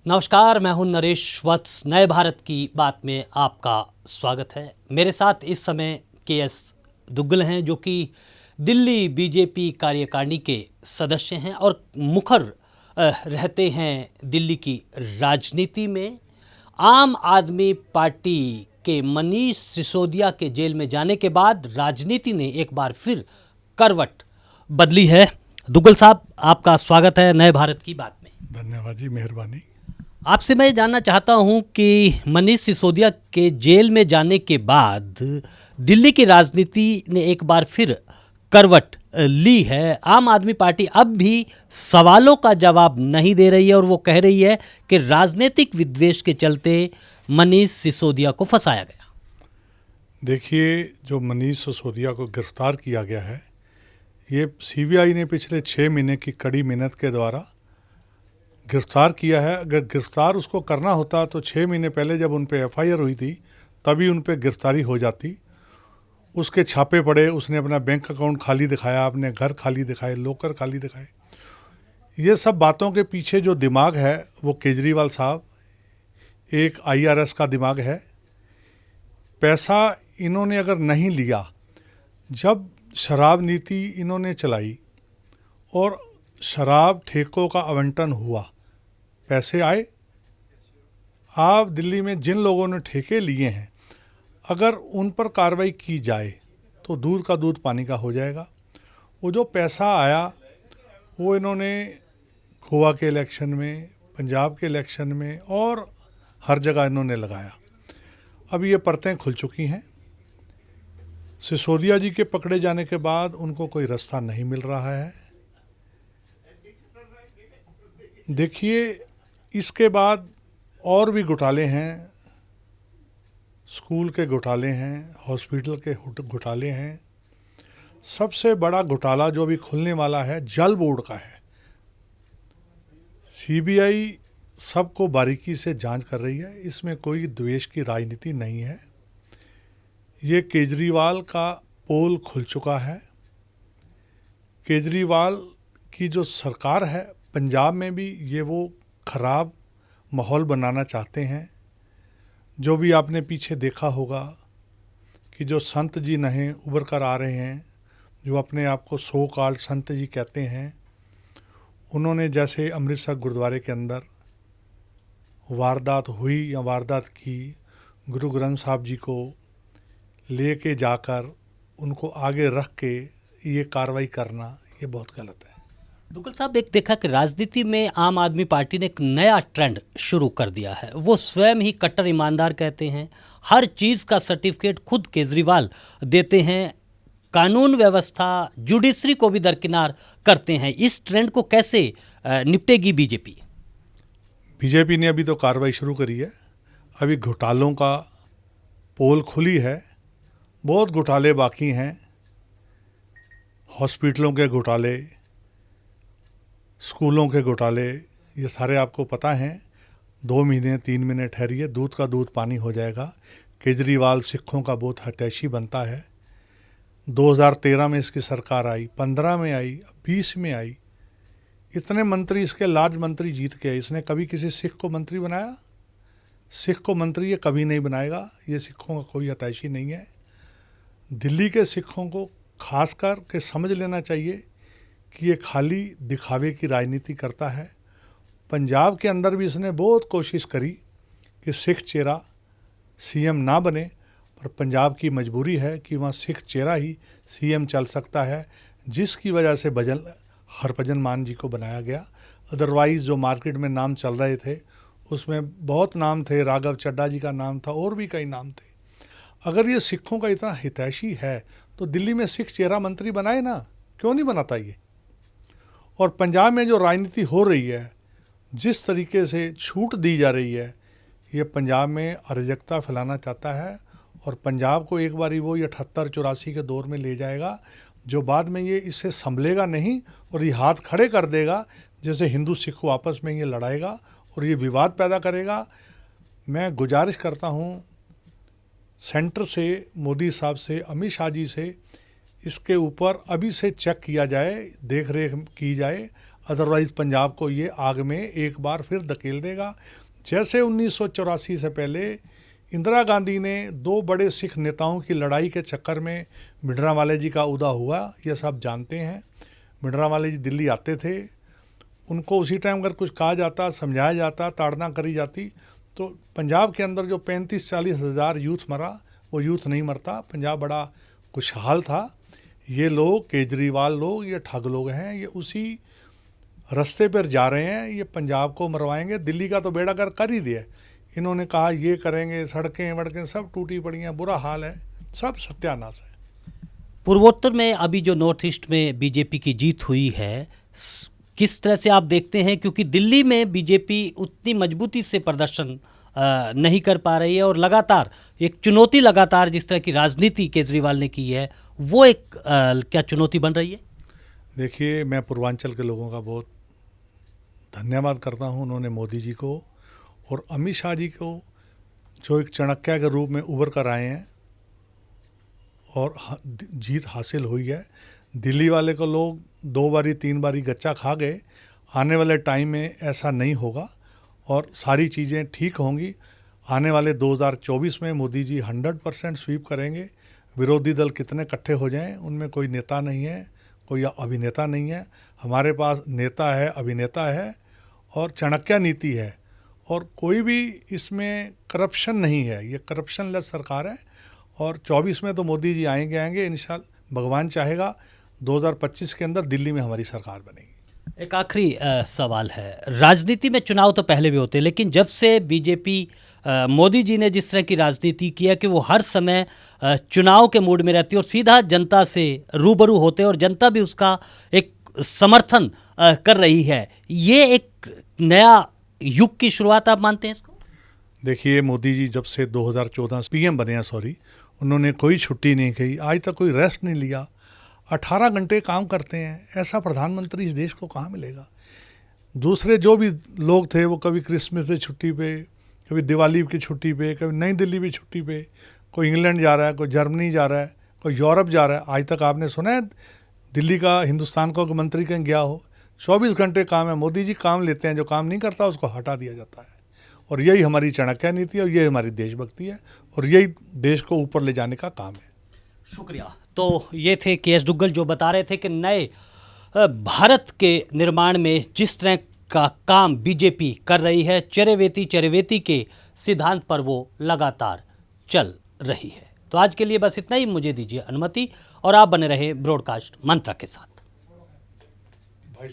नमस्कार, मैं हूं नरेश वत्स। नए भारत की बात में आपका स्वागत है। मेरे साथ इस समय के.एस. दुग्गल हैं, जो कि दिल्ली बीजेपी कार्यकारिणी के सदस्य हैं और मुखर रहते हैं दिल्ली की राजनीति में। आम आदमी पार्टी के मनीष सिसोदिया के जेल में जाने के बाद राजनीति ने एक बार फिर करवट बदली है। दुग्गल साहब, आपका स्वागत है नए भारत की बात में। धन्यवाद जी, मेहरबानी। आपसे मैं जानना चाहता हूं कि मनीष सिसोदिया के जेल में जाने के बाद दिल्ली की राजनीति ने एक बार फिर करवट ली है। आम आदमी पार्टी अब भी सवालों का जवाब नहीं दे रही है और वो कह रही है कि राजनीतिक विद्वेष के चलते मनीष सिसोदिया को फंसाया गया। देखिए, जो मनीष सिसोदिया को गिरफ्तार किया गया है, ये सीबीआई ने पिछले 6 महीने की कड़ी मेहनत के द्वारा गिरफ्तार किया है। अगर गिरफ्तार उसको करना होता तो 6 महीने पहले जब उन पे एफआईआर हुई थी तभी उन पे गिरफ्तारी हो जाती। उसके छापे पड़े, उसने अपना बैंक अकाउंट खाली दिखाया, अपने घर खाली दिखाए, लॉकर खाली दिखाए। ये सब बातों के पीछे जो दिमाग है वो केजरीवाल साहब, एक आईआरएस का दिमाग है। पैसा इन्होंने अगर नहीं लिया, जब शराब नीति इन्होंने चलाई और शराब ठेकों का आवंटन हुआ, पैसे आए। आप दिल्ली में जिन लोगों ने ठेके लिए हैं, अगर उन पर कार्रवाई की जाए तो दूध का दूध पानी का हो जाएगा। वो जो पैसा आया वो इन्होंने गोवा के इलेक्शन में, पंजाब के इलेक्शन में और हर जगह इन्होंने लगाया। अब ये परतें खुल चुकी हैं। सिसोदिया जी के पकड़े जाने के बाद उनको कोई रास्ता नहीं मिल रहा है। देखिए, इसके बाद और भी घोटाले हैं, स्कूल के घोटाले हैं, हॉस्पिटल के घोटाले हैं। सबसे बड़ा घोटाला जो अभी खुलने वाला है जल बोर्ड का है। सीबीआई सबको बारीकी से जांच कर रही है, इसमें कोई द्वेष की राजनीति नहीं है। ये केजरीवाल का पोल खुल चुका है। केजरीवाल की जो सरकार है पंजाब में भी, ये वो खराब माहौल बनाना चाहते हैं। जो भी आपने पीछे देखा होगा कि जो संत जी नए उभर कर आ रहे हैं, जो अपने आप को सो कॉल्ड संत जी कहते हैं, उन्होंने जैसे अमृतसर गुरुद्वारे के अंदर वारदात हुई या वारदात की, गुरु ग्रंथ साहब जी को लेके जाकर उनको आगे रख के ये कार्रवाई करना, ये बहुत गलत है। दुग्गल साहब, एक देखा कि राजनीति में आम आदमी पार्टी ने एक नया ट्रेंड शुरू कर दिया है। वो स्वयं ही कट्टर ईमानदार कहते हैं, हर चीज़ का सर्टिफिकेट खुद केजरीवाल देते हैं, कानून व्यवस्था जुडिशरी को भी दरकिनार करते हैं। इस ट्रेंड को कैसे निपटेगी बीजेपी? बीजेपी ने अभी तो कार्रवाई शुरू करी है। अभी घोटालों का पोल खुली है, बहुत घोटाले बाकी हैं। हॉस्पिटलों के घोटाले, स्कूलों के घोटाले, ये सारे आपको पता हैं। 2 महीने 3 महीने ठहरिए, दूध का दूध पानी हो जाएगा। केजरीवाल सिखों का बहुत हितैषी बनता है। 2013 में इसकी सरकार आई, 15 में आई, 20 में आई। इतने मंत्री इसके लार्ज मंत्री जीत के, इसने कभी किसी सिख को मंत्री बनाया? सिख को मंत्री ये कभी नहीं बनाएगा। ये सिखों का कोई हितैषी नहीं है। दिल्ली के सिखों को खास कर के समझ लेना चाहिए कि ये खाली दिखावे की राजनीति करता है। पंजाब के अंदर भी इसने बहुत कोशिश करी कि सिख चेहरा सीएम ना बने, पर पंजाब की मजबूरी है कि वहाँ सिख चेहरा ही सीएम चल सकता है, जिसकी वजह से हरभजन मान जी को बनाया गया। अदरवाइज़ जो मार्केट में नाम चल रहे थे उसमें बहुत नाम थे, राघव चड्ढा जी का नाम था और भी कई नाम थे। अगर ये सिखों का इतना हितैषी है तो दिल्ली में सिख चेहरा मंत्री बनाए ना, क्यों नहीं बनाता ये? और पंजाब में जो राजनीति हो रही है, जिस तरीके से छूट दी जा रही है, ये पंजाब में अराजकता फैलाना चाहता है और पंजाब को एक बारी वो 78-84 के दौर में ले जाएगा, जो बाद में ये इससे संभलेगा नहीं और ये हाथ खड़े कर देगा, जैसे हिंदू सिख को आपस में ये लड़ाएगा और ये विवाद पैदा करेगा। मैं गुजारिश करता हूँ सेंटर से, मोदी साहब से, अमित शाह जी से, इसके ऊपर अभी से चेक किया जाए, देख रेख की जाए। अदरवाइज़ पंजाब को ये आग में एक बार फिर धकेल देगा। जैसे 1984 से पहले इंदिरा गांधी ने दो बड़े सिख नेताओं की लड़ाई के चक्कर में भिंडरांवाले जी का उदा हुआ, ये सब जानते हैं। भिंडरांवाले जी दिल्ली आते थे, उनको उसी टाइम अगर कुछ कहा जाता, समझाया जाता, ताड़ना करी जाती, तो पंजाब के अंदर जो 35-40 हज़ार यूथ मरा, वो यूथ नहीं मरता। पंजाब बड़ा खुशहाल था। ये लोग, केजरीवाल लोग, ये ठग लोग हैं, ये उसी रास्ते पर जा रहे हैं। ये पंजाब को मरवाएंगे। दिल्ली का तो बेड़ा गर्क कर ही दिया। इन्होंने कहा ये करेंगे, सड़कें वड़कें सब टूटी पड़ी हैं, बुरा हाल है, सब सत्यानाश है। पूर्वोत्तर में अभी जो नॉर्थ ईस्ट में बीजेपी की जीत हुई है, किस तरह से आप देखते हैं? क्योंकि दिल्ली में बीजेपी उतनी मजबूती से प्रदर्शन नहीं कर पा रही है और लगातार एक चुनौती, लगातार जिस तरह की राजनीति केजरीवाल ने की है, वो एक क्या चुनौती बन रही है? देखिए, मैं पूर्वांचल के लोगों का बहुत धन्यवाद करता हूं। उन्होंने मोदी जी को और अमित शाह जी को जो एक चाणक्य के रूप में उभर कर आए हैं और जीत हासिल हुई है। दिल्ली वाले को लोग 2 बारी 3 बारी गच्चा खा गए। आने वाले टाइम में ऐसा नहीं होगा और सारी चीज़ें ठीक होंगी। आने वाले 2024 में मोदी जी 100% स्वीप करेंगे। विरोधी दल कितने इकट्ठे हो जाएं, उनमें कोई नेता नहीं है, कोई अभिनेता नहीं है। हमारे पास नेता है, अभिनेता है और चाणक्य नीति है, और कोई भी इसमें करप्शन नहीं है। ये करप्शन लेस सरकार है और 24 में तो मोदी जी आएंगे इंशाल्लाह, भगवान चाहेगा 2025 के अंदर दिल्ली में हमारी सरकार बनेगी। एक आखिरी सवाल है, राजनीति में चुनाव तो पहले भी होते, लेकिन जब से बीजेपी मोदी जी ने जिस तरह की राजनीति किया कि वो हर समय चुनाव के मूड में रहती है और सीधा जनता से रूबरू होते हैं और जनता भी उसका एक समर्थन कर रही है, ये एक नया युग की शुरुआत आप मानते हैं इसको? देखिए, मोदी जी जब से 2014 पीएम बने हैं, उन्होंने कोई छुट्टी नहीं की, आज तक कोई रेस्ट नहीं लिया, 18 घंटे काम करते हैं। ऐसा प्रधानमंत्री इस देश को कहाँ मिलेगा? दूसरे जो भी लोग थे वो कभी क्रिसमस पे छुट्टी पे, कभी दिवाली की छुट्टी पे, कभी नई दिल्ली भी छुट्टी पे, कोई इंग्लैंड जा रहा है, कोई जर्मनी जा रहा है, कोई यूरोप जा रहा है। आज तक आपने सुना है दिल्ली का, हिंदुस्तान का मंत्री कहीं गया हो? 24 घंटे काम है। मोदी जी काम लेते हैं, जो काम नहीं करता उसको हटा दिया जाता है। और यही हमारी चाणक्य नीति है और यही हमारी देशभक्ति है और यही देश को ऊपर ले जाने का काम है। शुक्रिया। तो ये थे के.एस. दुग्गल, जो बता रहे थे कि नए भारत के निर्माण में जिस तरह का काम बीजेपी कर रही है, चरैवेति के सिद्धांत पर वो लगातार चल रही है। तो आज के लिए बस इतना ही, मुझे दीजिए अनुमति और आप बने रहे ब्रॉडकास्ट मंत्रा के साथ।